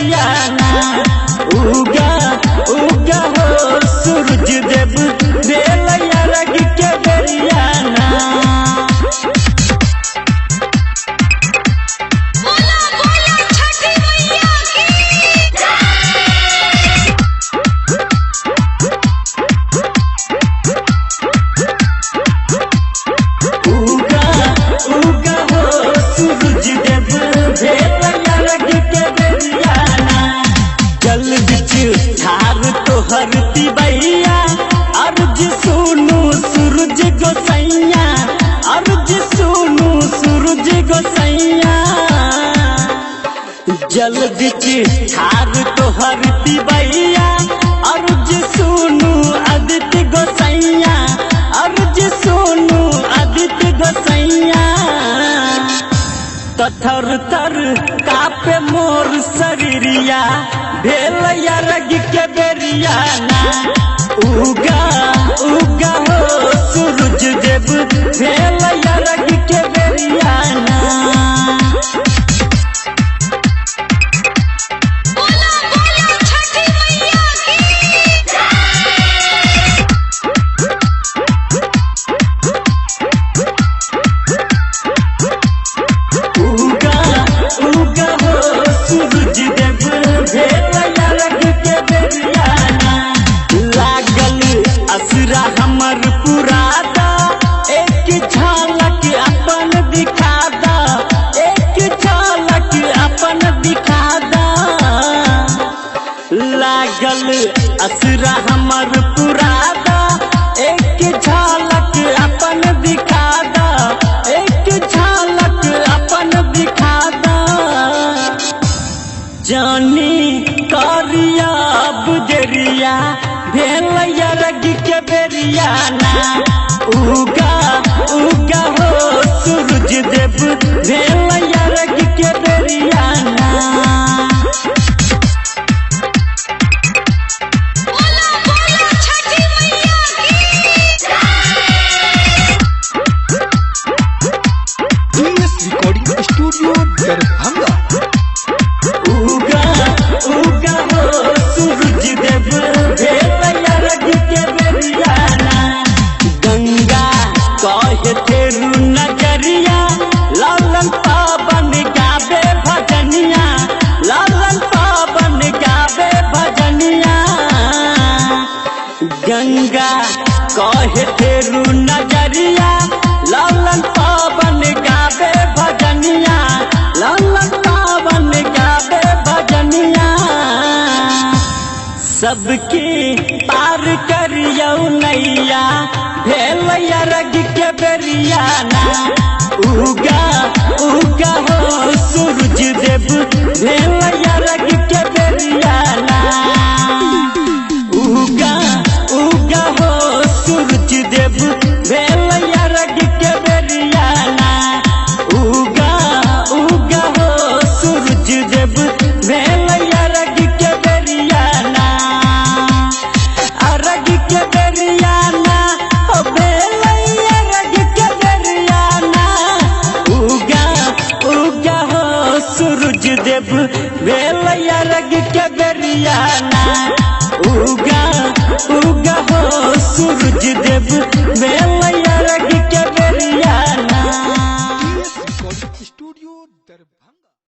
बेरियाना। उगा उगा हो सूरज देव बेलैया रग के बेरियाना। हरती भैया अर्ज सुनू सूरज गोसैया, अर्ज सुनू सूरज गोसैया। जल बिच ठार तो हरती भैया अर्ज सुनू आदित्य गोसैया, अर्ज सुनू आदित्य गोसैया। तथर तर कापे मोर शरीरिया बेलैया रग के बेरियाना। उगा उगा हो सूरज देव बेलैया रग के बेरियाना। असरा हमर पुरादा एक झलक अपन दिखादा, एक झलक अपन दिखादा। लागल असरा हमर पुरादा एक झलक अपन दिखादा, एक झलक अपन दिखादा। जानी करिया बुजरिया बेलैया रग के बेरियाना। उगा उगा हो सूरज देव बेलैया रग के बेरियाना। Recording studio Darbhanga. उगा उगा हो सूरज देव बेलैया रग के बेरियाना। गंगा कहे तेरू नजरिया लालन पावन गावे भजनिया, लालन पावन गावे भजनिया। गंगा कहे तेरू नजरिया लालन पावन गावे भजनिया, लालन पावन गावे भजनिया। सबके पार करियो नैया बेलैया रग के बेरियाना। उगा उगा हो सूरज देव बेलैया रग के बेरियाना। उगा उगा हो सूरज देव बेलैया रग के बेरियाना। उगा उगा हो सूरज देव बेलैया रग के बेरियाना। रग के बेरियाना ओ बेलैया रग के बेरियाना। उगा उगा हो सूरज देव बेलैया रग के बेरियाना। उगा उगा हो सूरज देव बेलैया